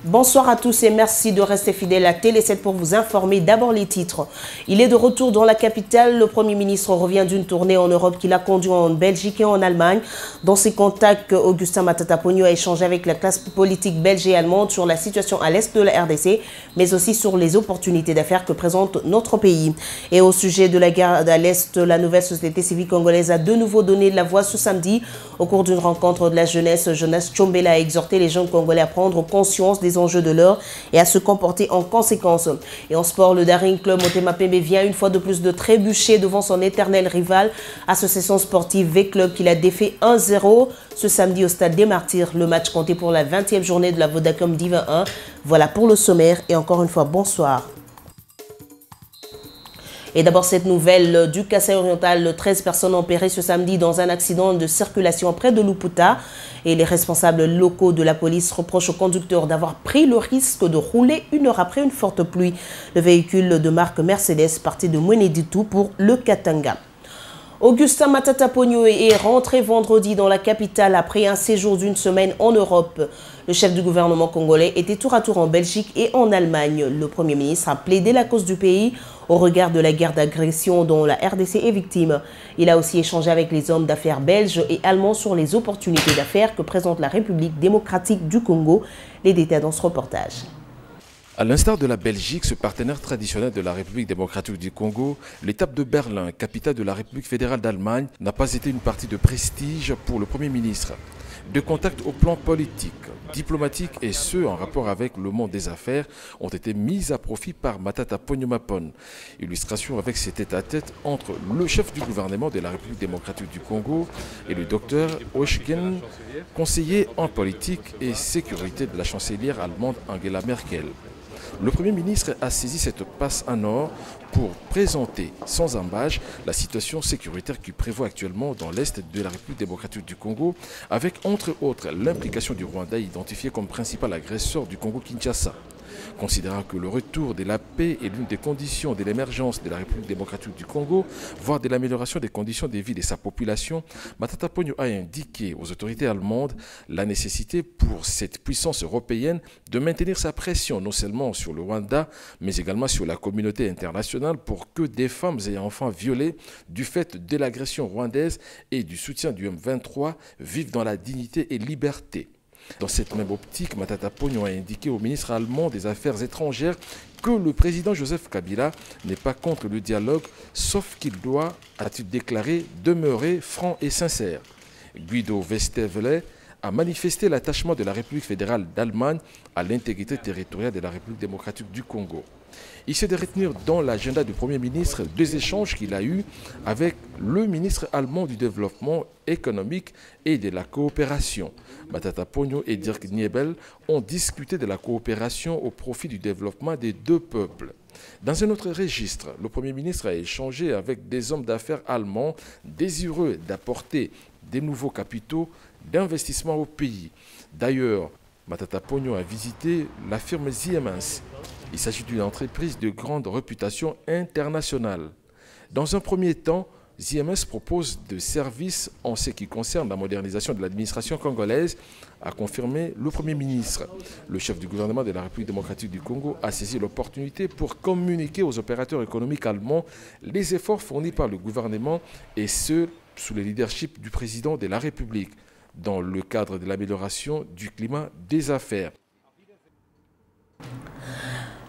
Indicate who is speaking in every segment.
Speaker 1: Bonsoir à tous et merci de rester fidèles à Télé 7 pour vous informer. D'abord les titres. Il est de retour dans la capitale. Le Premier ministre revient d'une tournée en Europe qu'il a conduite en Belgique et en Allemagne. Dans ses contacts, Augustin Matata Ponyo a échangé avec la classe politique belge et allemande sur la situation à l'est de la RDC, mais aussi sur les opportunités d'affaires que présente notre pays. Et au sujet de la guerre à l'est, la nouvelle société civile congolaise a de nouveau donné de la voix ce samedi. Au cours d'une rencontre de la jeunesse, Jonas Tchombela a exhorté les jeunes congolais à prendre conscience des enjeux de l'heure et à se comporter en conséquence. Et en sport, le Daring Club Motema Pembe vient une fois de plus de trébucher devant son éternel rival, Association Sportive V-Club, qui l'a défait 1-0 ce samedi au Stade des Martyrs. Le match compté pour la 20e journée de la Vodacom Diva 1. Voilà pour le sommaire et encore une fois, bonsoir. Et d'abord cette nouvelle du Kasaï oriental, 13 personnes ont péri ce samedi dans un accident de circulation près de Luputa. Et les responsables locaux de la police reprochent au conducteur d'avoir pris le risque de rouler une heure après une forte pluie. Le véhicule de marque Mercedes partait de Mweneditu pour le Katanga. Augustin Matata Ponyo est rentré vendredi dans la capitale après un séjour d'une semaine en Europe. Le chef du gouvernement congolais était tour à tour en Belgique et en Allemagne. Le Premier ministre a plaidé la cause du pays au regard de la guerre d'agression dont la RDC est victime. Il a aussi échangé avec les hommes d'affaires belges et allemands sur les opportunités d'affaires que présente la République démocratique du Congo. Les détails dans ce reportage.
Speaker 2: À l'instar de la Belgique, ce partenaire traditionnel de la République démocratique du Congo, l'étape de Berlin, capitale de la République fédérale d'Allemagne, n'a pas été une partie de prestige pour le Premier ministre. De contacts au plan politique, diplomatique et ceux en rapport avec le monde des affaires ont été mis à profit par Matata Ponyo Mapon. Illustration avec ces tête-à-tête entre le chef du gouvernement de la République démocratique du Congo et le docteur Oeschgen, conseiller en politique et sécurité de la chancelière allemande Angela Merkel. Le Premier ministre a saisi cette passe en or pour présenter sans embâche la situation sécuritaire qui prévaut actuellement dans l'Est de la République démocratique du Congo, avec entre autres l'implication du Rwanda identifié comme principal agresseur du Congo-Kinshasa. Considérant que le retour de la paix est l'une des conditions de l'émergence de la République démocratique du Congo, voire de l'amélioration des conditions de vie de sa population, Matata Ponyo a indiqué aux autorités allemandes la nécessité pour cette puissance européenne de maintenir sa pression non seulement sur le Rwanda, mais également sur la communauté internationale pour que des femmes et enfants violés du fait de l'agression rwandaise et du soutien du M23 vivent dans la dignité et liberté. Dans cette même optique, Matata Ponyo a indiqué au ministre allemand des Affaires étrangères que le président Joseph Kabila n'est pas contre le dialogue, sauf qu'il doit, a-t-il déclaré, demeurer franc et sincère. Guido Westerwelle a manifesté l'attachement de la République fédérale d'Allemagne à l'intégrité territoriale de la République démocratique du Congo. Il s'est de retenir dans l'agenda du Premier ministre deux échanges qu'il a eus avec le ministre allemand du développement économique et de la coopération. Matata Ponyo et Dirk Niebel ont discuté de la coopération au profit du développement des deux peuples. Dans un autre registre, le Premier ministre a échangé avec des hommes d'affaires allemands désireux d'apporter des nouveaux capitaux d'investissement au pays. D'ailleurs, Matata Ponyo a visité la firme Siemens. Il s'agit d'une entreprise de grande réputation internationale. Dans un premier temps, Siemens propose des services en ce qui concerne la modernisation de l'administration congolaise, a confirmé le Premier ministre. Le chef du gouvernement de la République démocratique du Congo a saisi l'opportunité pour communiquer aux opérateurs économiques allemands les efforts fournis par le gouvernement et ce, sous le leadership du président de la République, dans le cadre de l'amélioration du climat des affaires.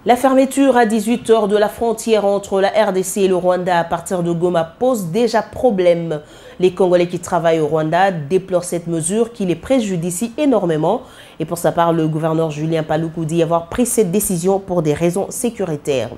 Speaker 1: La fermeture à 18 h de la frontière entre la RDC et le Rwanda à partir de Goma pose déjà problème. Les Congolais qui travaillent au Rwanda déplorent cette mesure qui les préjudicie énormément. Et pour sa part, le gouverneur Julien Paluku dit avoir pris cette décision pour des raisons sécuritaires.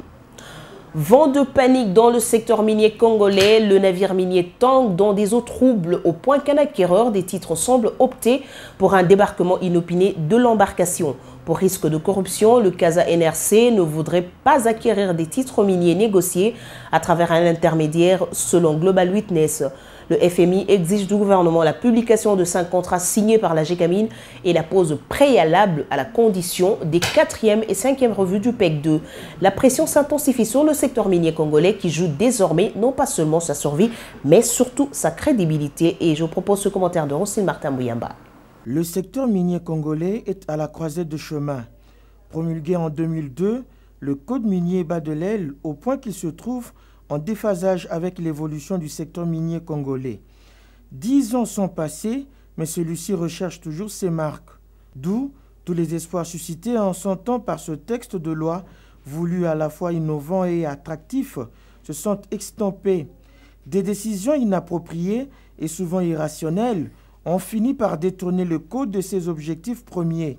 Speaker 1: Vent de panique dans le secteur minier congolais. Le navire minier tangue dans des eaux troubles au point qu'un acquéreur des titres semble opter pour un débarquement inopiné de l'embarcation. Pour risque de corruption, le CASA NRC ne voudrait pas acquérir des titres miniers négociés à travers un intermédiaire selon Global Witness. Le FMI exige du gouvernement la publication de 5 contrats signés par la GECAMINE et la pose préalable à la condition des 4e et 5e revues du PEC 2. La pression s'intensifie sur le secteur minier congolais qui joue désormais non pas seulement sa survie, mais surtout sa crédibilité. Et je vous propose ce commentaire de Rosine Martin Bouyamba.
Speaker 3: Le secteur minier congolais est à la croisée de chemin. Promulgué en 2002, le code minier bat de l'aile au point qu'il se trouve en déphasage avec l'évolution du secteur minier congolais. 10 ans sont passés, mais celui-ci recherche toujours ses marques. D'où tous les espoirs suscités en son temps par ce texte de loi, voulu à la fois innovant et attractif, se sont extampés. Des décisions inappropriées et souvent irrationnelles ont fini par détourner le code de ses objectifs premiers.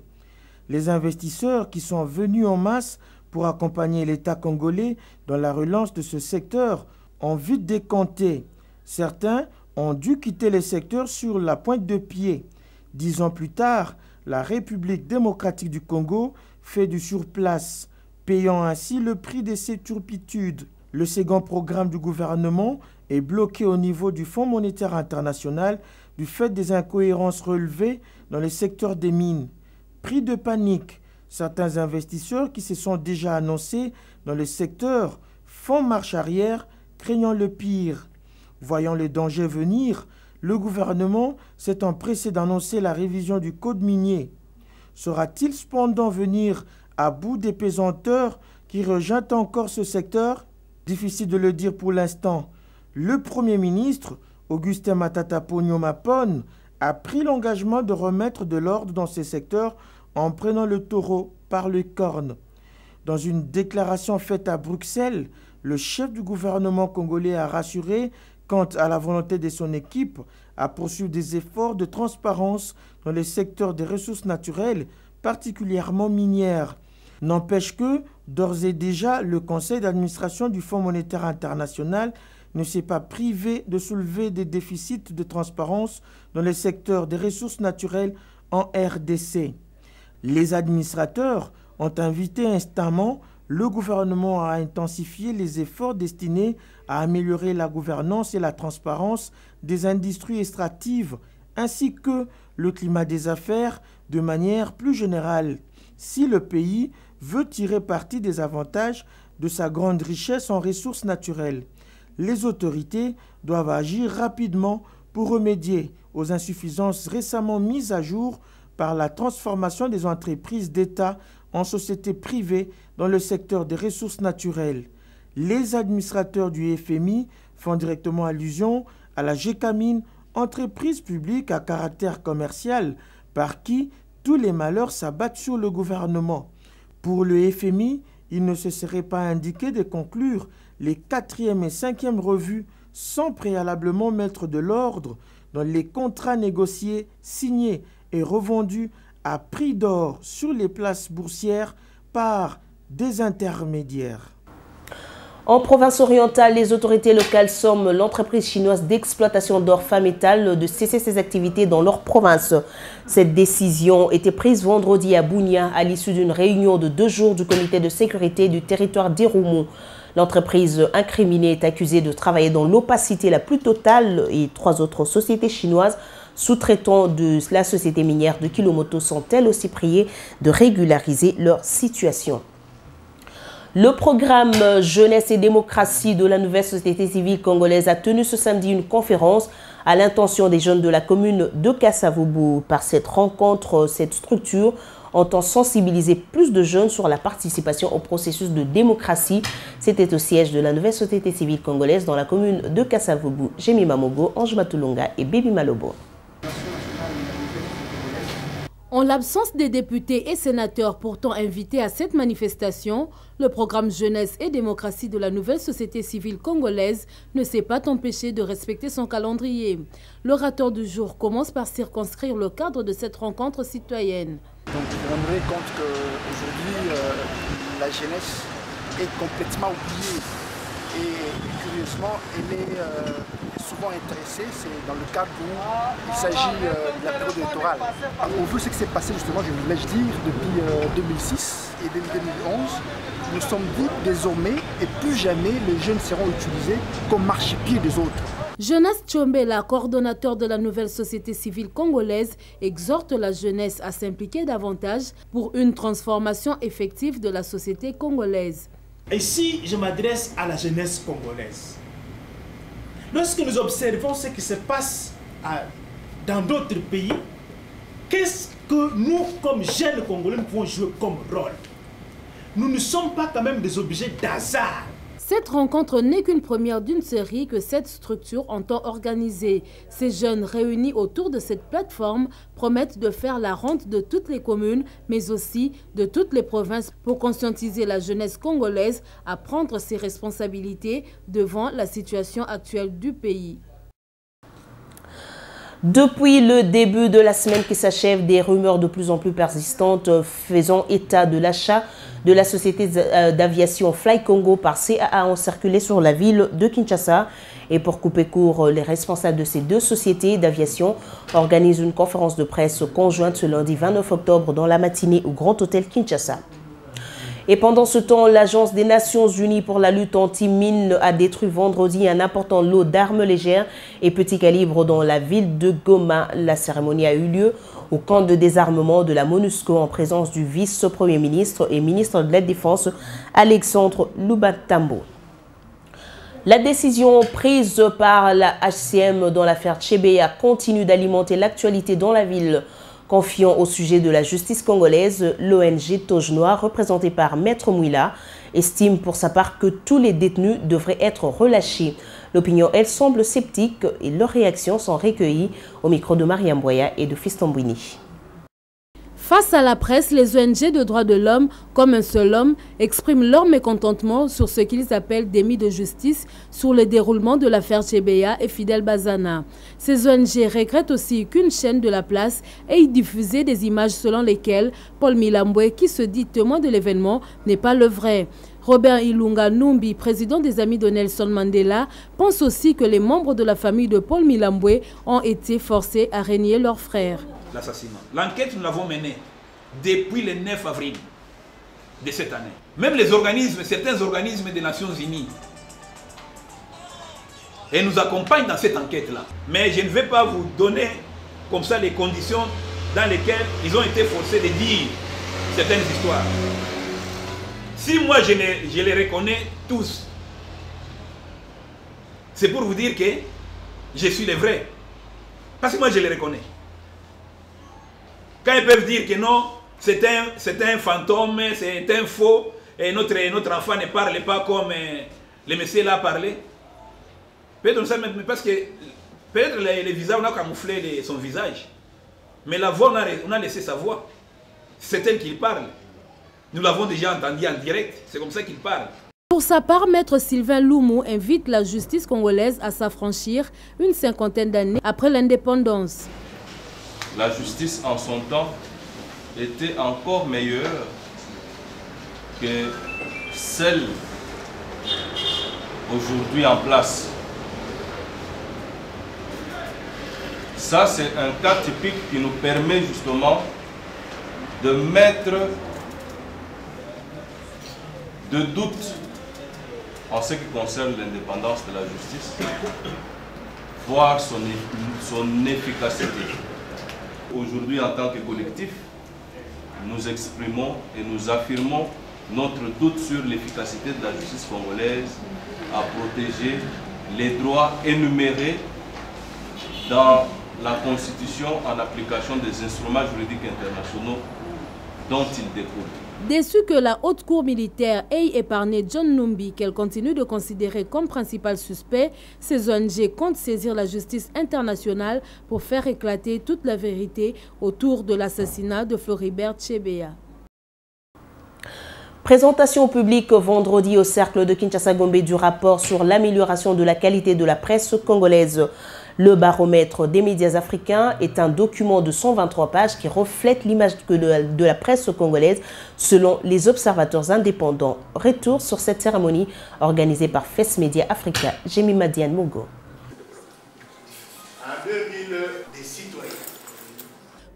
Speaker 3: Les investisseurs qui sont venus en masse pour accompagner l'État congolais dans la relance de ce secteur ont vite décanté. Certains ont dû quitter le secteur sur la pointe de pied. 10 ans plus tard, la République démocratique du Congo fait du surplace, payant ainsi le prix de ses turpitudes. Le second programme du gouvernement est bloqué au niveau du Fonds monétaire international du fait des incohérences relevées dans le secteur des mines. Pris de panique, certains investisseurs qui se sont déjà annoncés dans le secteur font marche arrière, craignant le pire. Voyant le danger venir, le gouvernement s'est empressé d'annoncer la révision du code minier. Saura-t-il cependant venir à bout des pesanteurs qui rejettent encore ce secteur? Difficile de le dire pour l'instant. Le Premier ministre, Augustin Matata Ponyo Mapone, a pris l'engagement de remettre de l'ordre dans ces secteurs en prenant le taureau par les cornes. Dans une déclaration faite à Bruxelles, le chef du gouvernement congolais a rassuré quant à la volonté de son équipe à poursuivre des efforts de transparence dans les secteurs des ressources naturelles, particulièrement minières. N'empêche que, d'ores et déjà, le conseil d'administration du Fonds monétaire international ne s'est pas privé de soulever des déficits de transparence dans les secteurs des ressources naturelles en RDC. Les administrateurs ont invité instamment le gouvernement à intensifier les efforts destinés à améliorer la gouvernance et la transparence des industries extractives, ainsi que le climat des affaires de manière plus générale, si le pays veut tirer parti des avantages de sa grande richesse en ressources naturelles. Les autorités doivent agir rapidement pour remédier aux insuffisances récemment mises à jour par la transformation des entreprises d'État en sociétés privées dans le secteur des ressources naturelles. Les administrateurs du FMI font directement allusion à la GECAMINE, entreprise publique à caractère commercial, par qui tous les malheurs s'abattent sur le gouvernement. Pour le FMI, il ne se serait pas indiqué de conclure les 4e et 5e revues sans préalablement mettre de l'ordre dans les contrats négociés, signés et revendus à prix d'or sur les places boursières par des intermédiaires.
Speaker 1: En province orientale, les autorités locales somment l'entreprise chinoise d'exploitation d'or Fametal de cesser ses activités dans leur province. Cette décision était prise vendredi à Bunia à l'issue d'une réunion de 2 jours du comité de sécurité du territoire d'Irumu. L'entreprise incriminée est accusée de travailler dans l'opacité la plus totale et 3 autres sociétés chinoises sous-traitants de la société minière de Kilomoto sont elles aussi priées de régulariser leur situation. Le programme Jeunesse et démocratie de la nouvelle société civile congolaise a tenu ce samedi une conférence à l'intention des jeunes de la commune de Kasavubu. Par cette rencontre, cette structure entend sensibiliser plus de jeunes sur la participation au processus de démocratie. C'était au siège de la nouvelle société civile congolaise dans la commune de Kasavubu. Jémi Mamogo, Ange Matulunga et Baby Malobo.
Speaker 4: En l'absence des députés et sénateurs pourtant invités à cette manifestation, le programme Jeunesse et démocratie de la nouvelle société civile congolaise ne s'est pas empêché de respecter son calendrier. L'orateur du jour commence par circonscrire le cadre de cette rencontre citoyenne.
Speaker 5: Donc vous vous rendrez compte qu'aujourd'hui, la jeunesse est complètement oubliée. Et curieusement, elle est souvent intéressée, c'est dans le cadre où il s'agit de la période électorale. Au vu de ce qui s'est passé justement, je voulais dire, depuis 2006 et depuis 2011, nous sommes dit désormais et plus jamais les jeunes seront utilisés comme marchepieds des autres.
Speaker 4: Jonas Tchombela, coordonnateur de la nouvelle société civile congolaise, exhorte la jeunesse à s'impliquer davantage pour une transformation effective de la société congolaise.
Speaker 6: Et si je m'adresse à la jeunesse congolaise, lorsque nous observons ce qui se passe dans d'autres pays, qu'est-ce que nous, comme jeunes Congolais, nous pouvons jouer comme rôle? nous ne sommes pas quand même des objets d'hasard.
Speaker 4: Cette rencontre n'est qu'une première d'une série que cette structure entend organiser. Ces jeunes réunis autour de cette plateforme promettent de faire la ronde de toutes les communes, mais aussi de toutes les provinces pour conscientiser la jeunesse congolaise à prendre ses responsabilités devant la situation actuelle du pays.
Speaker 1: Depuis le début de la semaine qui s'achève, des rumeurs de plus en plus persistantes faisant état de l'achat de la société d'aviation Fly Congo par CAA ont circulé sur la ville de Kinshasa. Et pour couper court, les responsables de ces deux sociétés d'aviation organisent une conférence de presse conjointe ce lundi 29 octobre dans la matinée au Grand Hôtel Kinshasa. Et pendant ce temps, l'Agence des Nations Unies pour la lutte anti-mine a détruit vendredi un important lot d'armes légères et petits calibres dans la ville de Goma. La cérémonie a eu lieu au camp de désarmement de la MONUSCO en présence du vice-premier ministre et ministre de la Défense Alexandre Lubatambo. La décision prise par la HCM dans l'affaire Tchebeya continue d'alimenter l'actualité dans la ville. Confiant au sujet de la justice congolaise, l'ONG Toge Noir, représentée par Maître Mouila, estime pour sa part que tous les détenus devraient être relâchés. L'opinion, elle, semble sceptique et leurs réactions sont recueillies au micro de Mariam Boya et de Fiston Bouini.
Speaker 4: Face à la presse, les ONG de droits de l'homme, comme un seul homme, expriment leur mécontentement sur ce qu'ils appellent démis de justice sur le déroulement de l'affaire Tchebeya et Fidel Bazana. Ces ONG regrettent aussi qu'une chaîne de la place ait diffusé des images selon lesquelles Paul Milambwe, qui se dit témoin de l'événement, n'est pas le vrai. Robert Ilunga Numbi, président des Amis de Nelson Mandela, pense aussi que les membres de la famille de Paul Milambwe ont été forcés à renier leur frère.
Speaker 7: L'assassinat. L'enquête, nous l'avons menée depuis le 9 avril de cette année. Même les organismes, certains organismes des Nations Unies, et nous accompagnent dans cette enquête-là. Mais je ne vais pas vous donner comme ça les conditions dans lesquelles ils ont été forcés de dire certaines histoires. Si moi je les reconnais tous, c'est pour vous dire que je suis le vrai. Parce que moi je les reconnais. Quand ils peuvent dire que non, c'est un fantôme, c'est un faux, et notre enfant ne parle pas comme le monsieur l'a parlé. Peut-être ça, parce que peut-être le visage, on a camouflé son visage. Mais la voix, on a laissé sa voix. C'est elle qui parle. Nous l'avons déjà entendu en direct, c'est comme ça qu'il parle.
Speaker 4: Pour sa part, Maître Sylvain Loumou invite la justice congolaise à s'affranchir une cinquantaine d'années après l'indépendance.
Speaker 8: La justice en son temps était encore meilleure que celle aujourd'hui en place. Ça, c'est un cas typique qui nous permet justement de mettre de doute en ce qui concerne l'indépendance de la justice, voire son efficacité. Aujourd'hui, en tant que collectif, nous exprimons et nous affirmons notre doute sur l'efficacité de la justice congolaise à protéger les droits énumérés dans la Constitution en application des instruments juridiques internationaux dont il découle.
Speaker 4: Déçu que la haute cour militaire ait épargné John Numbi, qu'elle continue de considérer comme principal suspect, ces ONG comptent saisir la justice internationale pour faire éclater toute la vérité autour de l'assassinat de Floribert Tchebeya.
Speaker 1: Présentation publique vendredi au cercle de Kinshasa-Gombe du rapport sur l'amélioration de la qualité de la presse congolaise. Le baromètre des médias africains est un document de 123 pages qui reflète l'image de la presse congolaise selon les observateurs indépendants. Retour sur cette cérémonie organisée par FES Média Africa. Jemima Diane Mogo.
Speaker 9: En 2000, des citoyens.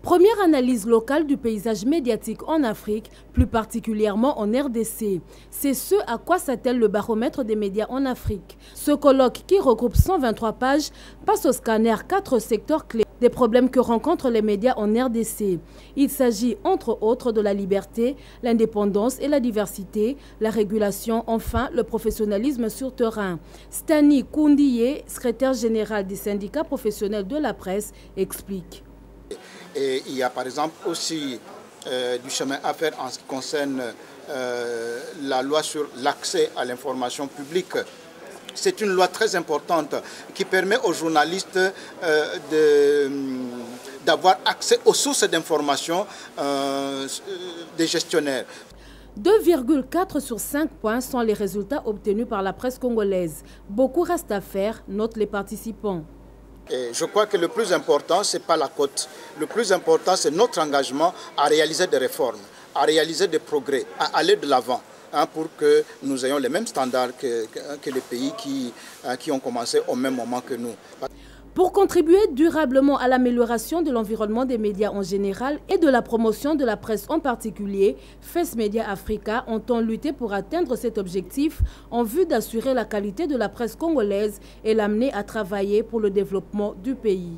Speaker 4: Première analyse locale du paysage médiatique en Afrique, plus particulièrement en RDC. C'est ce à quoi s'attelle le baromètre des médias en Afrique. Ce colloque qui regroupe 123 pages passe au scanner 4 secteurs clés des problèmes que rencontrent les médias en RDC. Il s'agit entre autres de la liberté, l'indépendance et la diversité, la régulation, enfin le professionnalisme sur terrain. Stani Koundiye, secrétaire général du syndicat professionnel de la presse, explique.
Speaker 5: Et il y a par exemple aussi du chemin à faire en ce qui concerne la loi sur l'accès à l'information publique. C'est une loi très importante qui permet aux journalistes d'avoir accès aux sources d'information des gestionnaires.
Speaker 4: 2,4 sur 5 points sont les résultats obtenus par la presse congolaise. Beaucoup reste à faire, notent les participants.
Speaker 5: Et je crois que le plus important, ce n'est pas la cote. Le plus important, c'est notre engagement à réaliser des réformes, à réaliser des progrès, à aller de l'avant, pour que nous ayons les mêmes standards que les pays qui ont commencé au même moment que nous.
Speaker 4: Pour contribuer durablement à l'amélioration de l'environnement des médias en général et de la promotion de la presse en particulier, FES Média Africa entend lutter pour atteindre cet objectif en vue d'assurer la qualité de la presse congolaise et l'amener à travailler pour le développement du pays.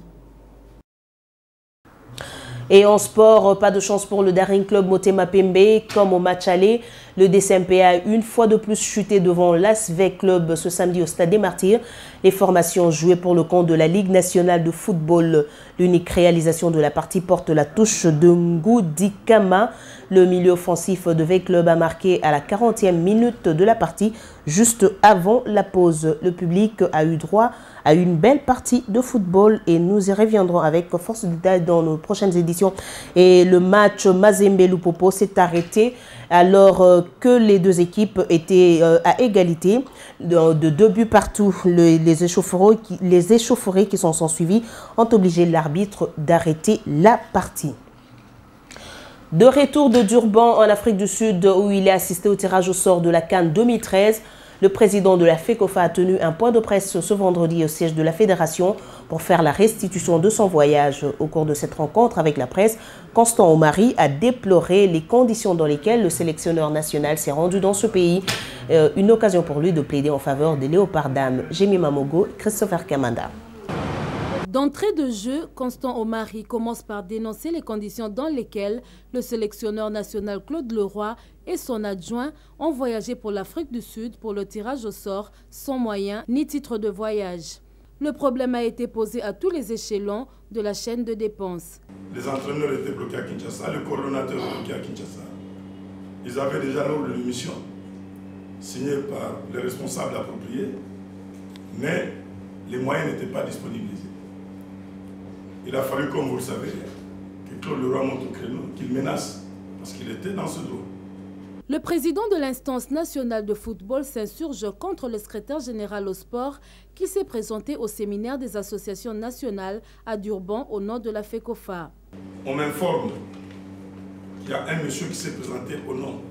Speaker 1: Et en sport, pas de chance pour le Daring Club Motema Pembe. Comme au match aller, le DCMP a une fois de plus chuté devant l'Asvec Club ce samedi au Stade des Martyrs. Les formations jouées pour le compte de la Ligue nationale de football. L'unique réalisation de la partie porte la touche de Ngoudi Kama. Le milieu offensif de V Club a marqué à la 40e minute de la partie, juste avant la pause. Le public a eu droit à une belle partie de football et nous y reviendrons avec force de détail dans nos prochaines éditions. Et le match Mazembe-Lupopo s'est arrêté alors que les deux équipes étaient à égalité de 2 buts partout. Les échauffourées qui s'en sont suivis ont obligé l'arbitre d'arrêter la partie. De retour de Durban en Afrique du Sud où il est assisté au tirage au sort de la CAN 2013, le président de la FECOFA a tenu un point de presse ce vendredi au siège de la fédération pour faire la restitution de son voyage. Au cours de cette rencontre avec la presse, Constant Omari a déploré les conditions dans lesquelles le sélectionneur national s'est rendu dans ce pays. Une occasion pour lui de plaider en faveur des Léopards dames. Jémi Mamogo, Christopher Kamanda.
Speaker 4: D'entrée de jeu, Constant Omari commence par dénoncer les conditions dans lesquelles le sélectionneur national Claude Leroy et son adjoint ont voyagé pour l'Afrique du Sud pour le tirage au sort sans moyens ni titre de voyage. Le problème a été posé à tous les échelons de la chaîne de dépenses.
Speaker 10: Les entraîneurs étaient bloqués à Kinshasa, le coordonnateur était bloqué à Kinshasa. Ils avaient déjà l'ordre de mission signé par les responsables appropriés, mais les moyens n'étaient pas disponibilisés. Il a fallu, comme vous le savez, que Claude Leroy monte au créneau, qu'il menace, parce qu'il était dans ce dos.
Speaker 4: Le président de l'instance nationale de football s'insurge contre le secrétaire général au sport qui s'est présenté au séminaire des associations nationales à Durban au nom de la FECOFA.
Speaker 10: On m'informe qu'il y a un monsieur qui s'est présenté au nom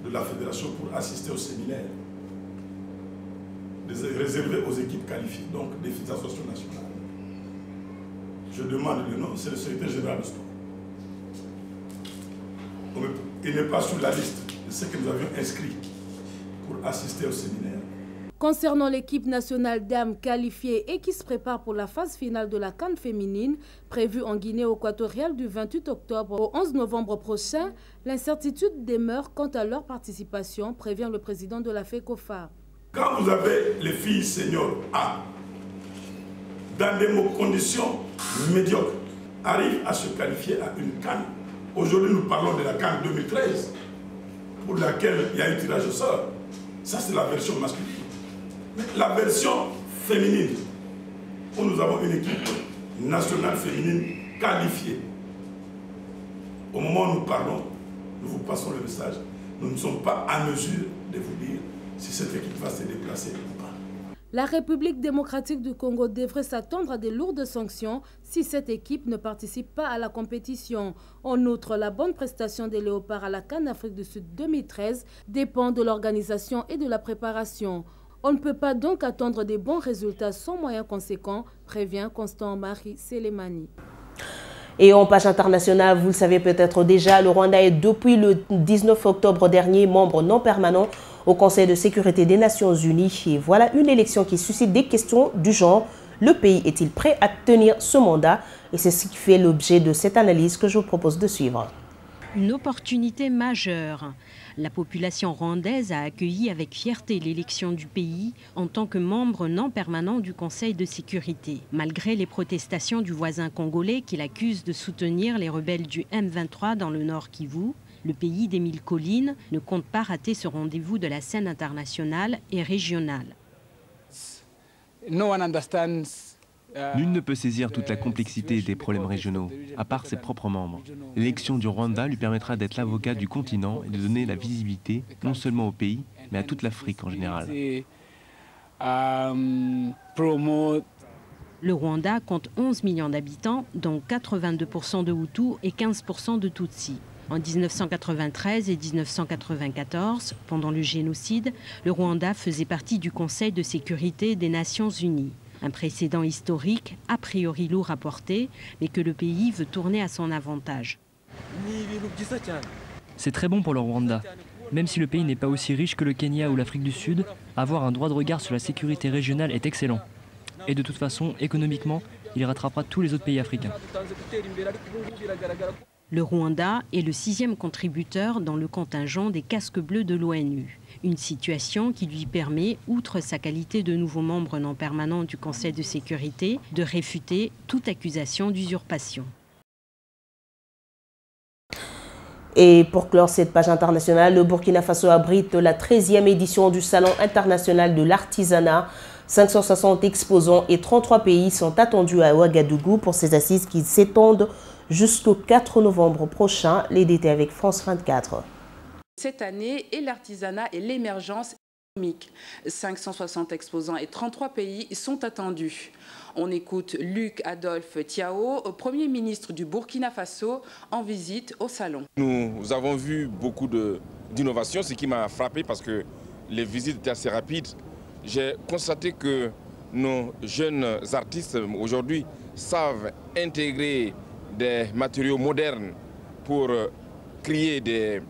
Speaker 10: de la fédération pour assister au séminaire réservé aux équipes qualifiées, donc des associations nationales. Je demande le nom, c'est le secrétaire général du sport. Il n'est pas sur la liste de ceux que nous avions inscrits pour assister au séminaire.
Speaker 4: Concernant l'équipe nationale dames qualifiée et qui se prépare pour la phase finale de la CAN féminine, prévue en Guinée équatoriale du 28 octobre au 11 novembre prochain, l'incertitude demeure quant à leur participation, prévient le président de la FECOFA.
Speaker 10: Quand vous avez les filles seniors A, dans des conditions médiocres, arrivent à se qualifier à une CAN. Aujourd'hui, nous parlons de la CAN 2013, pour laquelle il y a eu tirage au sort. Ça, c'est la version masculine. Mais la version féminine, où nous avons une équipe nationale féminine qualifiée. Au moment où nous parlons, nous vous passons le message. Nous ne sommes pas à mesure de vous dire si cette équipe va se déplacer ou pas.
Speaker 4: La République démocratique du Congo devrait s'attendre à des lourdes sanctions si cette équipe ne participe pas à la compétition. En outre, la bonne prestation des Léopards à la CAN Afrique du Sud 2013 dépend de l'organisation et de la préparation. On ne peut pas donc attendre des bons résultats sans moyens conséquents, prévient Constant Omari Selemani.
Speaker 1: Et en page internationale, vous le savez peut-être déjà, le Rwanda est depuis le 19 octobre dernier membre non permanent au Conseil de sécurité des Nations Unies. Et voilà une élection qui suscite des questions du genre. Le pays est-il prêt à tenir ce mandat? Et c'est ce qui fait l'objet de cette analyse que je vous propose de suivre.
Speaker 11: une opportunité majeure. La population rwandaise a accueilli avec fierté l'élection du pays en tant que membre non permanent du Conseil de sécurité. Malgré les protestations du voisin congolais qui l'accuse de soutenir les rebelles du M23 dans le Nord Kivu, le pays des 1000 collines ne compte pas rater ce rendez-vous de la scène internationale et régionale.
Speaker 12: Nul ne peut saisir toute la complexité des problèmes régionaux, à part ses propres membres. L'élection du Rwanda lui permettra d'être l'avocat du continent et de donner la visibilité non seulement au pays, mais à toute l'Afrique en général.
Speaker 11: Le Rwanda compte 11 millions d'habitants, dont 82% de Hutus et 15% de Tutsis. En 1993 et 1994, pendant le génocide, le Rwanda faisait partie du Conseil de sécurité des Nations Unies. Un précédent historique, a priori lourd à porter, mais que le pays veut tourner à son avantage.
Speaker 13: C'est très bon pour le Rwanda. Même si le pays n'est pas aussi riche que le Kenya ou l'Afrique du Sud, avoir un droit de regard sur la sécurité régionale est excellent. Et de toute façon, économiquement, il rattrapera tous les autres pays africains.
Speaker 11: Le Rwanda est le 6e contributeur dans le contingent des casques bleus de l'ONU. Une situation qui lui permet, outre sa qualité de nouveau membre non permanent du Conseil de sécurité, de réfuter toute accusation d'usurpation.
Speaker 1: Et pour clore cette page internationale, le Burkina Faso abrite la 13e édition du Salon international de l'artisanat. 560 exposants et 33 pays sont attendus à Ouagadougou pour ces assises qui s'étendent jusqu'au 4 novembre prochain. Les détails avec France 24.
Speaker 14: Cette année est l'artisanat et l'émergence économique. 560 exposants et 33 pays sont attendus. On écoute Luc Adolphe Tiao, Premier ministre du Burkina Faso, en visite au salon.
Speaker 15: Nous avons vu beaucoup d'innovations, ce qui m'a frappé parce que les visites étaient assez rapides. J'ai constaté que nos jeunes artistes aujourd'hui savent intégrer des matériaux modernes pour créer des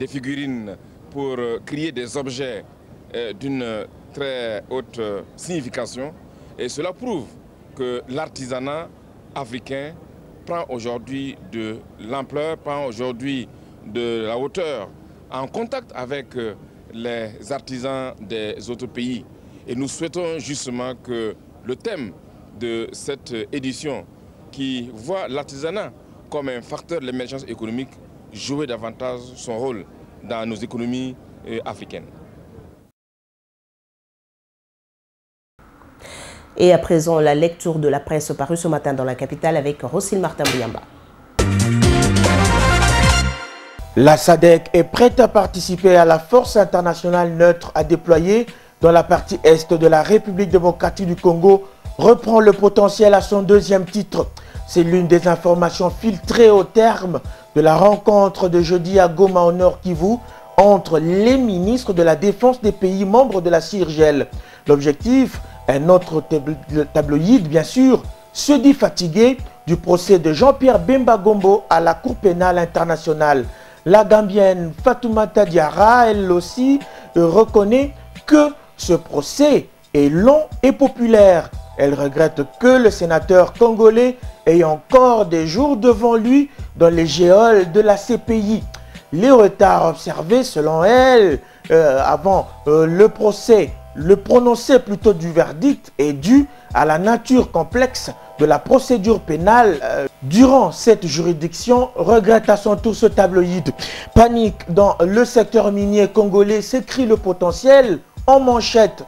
Speaker 15: figurines, pour créer des objets d'une très haute signification. Et cela prouve que l'artisanat africain prend aujourd'hui de l'ampleur, prend aujourd'hui de la hauteur, en contact avec les artisans des autres pays. Et nous souhaitons justement que le thème de cette édition, qui voit l'artisanat comme un facteur de l'émergence économique, jouer davantage son rôle dans nos économies africaines.
Speaker 1: Et à présent, la lecture de la presse parue ce matin dans la capitale avec Rossine Martin Bouyamba.
Speaker 3: La SADC est prête à participer à la force internationale neutre à déployer dans la partie est de la République démocratique du Congo, reprend le potentiel à son deuxième titre. C'est l'une des informations filtrées au terme de la rencontre de jeudi à Goma au Nord Kivu entre les ministres de la Défense des pays membres de la CIRGEL. L'objectif, un autre tabloïd bien sûr, se dit fatigué du procès de Jean-Pierre Bemba Gombo à la Cour pénale internationale. La Gambienne Fatoumata Diarra, elle aussi, reconnaît que ce procès est long et populaire. Elle regrette que le sénateur congolais ait encore des jours devant lui dans les geôles de la CPI. Les retards observés, selon elle, avant le procès, le prononcé plutôt du verdict est dû à la nature complexe de la procédure pénale durant cette juridiction, regrette à son tour ce tabloïd. Panique dans le secteur minier congolais, s'écrit le potentiel en manchette.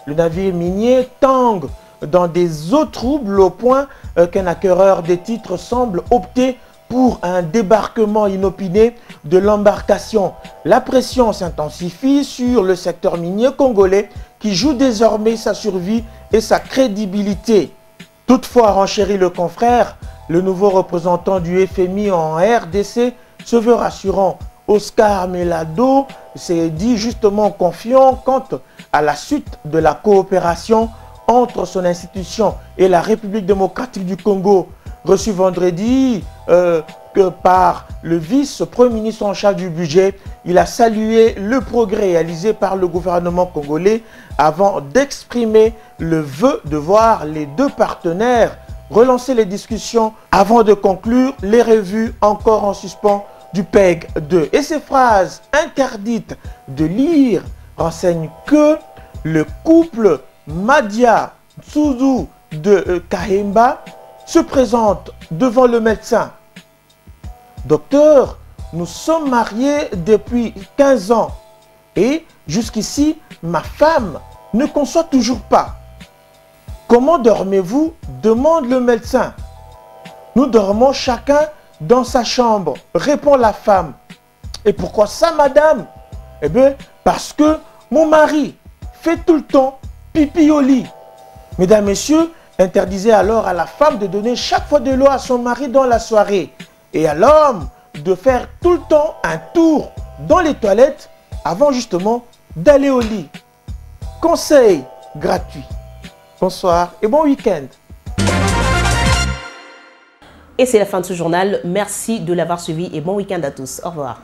Speaker 3: Le navire minier tangue dans des eaux troubles au point qu'un acquéreur des titres semble opter pour un débarquement inopiné de l'embarcation. La pression s'intensifie sur le secteur minier congolais qui joue désormais sa survie et sa crédibilité. Toutefois, renchérit le confrère, le nouveau représentant du FMI en RDC se veut rassurant. Oscar Melado s'est dit justement confiant quant à la suite de la coopération entre son institution et la République démocratique du Congo. Reçu vendredi par le vice-premier ministre en charge du budget, il a salué le progrès réalisé par le gouvernement congolais avant d'exprimer le vœu de voir les deux partenaires relancer les discussions avant de conclure les revues encore en suspens du PEG 2. Et ces phrases interdites de lire renseignent que le couple Madia Tsuzu de Kahemba se présente devant le médecin. Docteur, nous sommes mariés depuis 15 ans et jusqu'ici, ma femme ne conçoit toujours pas. Comment dormez-vous? Demande le médecin. Nous dormons chacun dans sa chambre, répond la femme. Et pourquoi ça, madame? Eh bien, parce que mon mari fait tout le temps pipi au lit. Mesdames, messieurs, interdisez alors à la femme de donner chaque fois de l'eau à son mari dans la soirée et à l'homme de faire tout le temps un tour dans les toilettes avant justement d'aller au lit. Conseil gratuit. Bonsoir et bon week-end.
Speaker 1: Et c'est la fin de ce journal. Merci de l'avoir suivi et bon week-end à tous. Au revoir.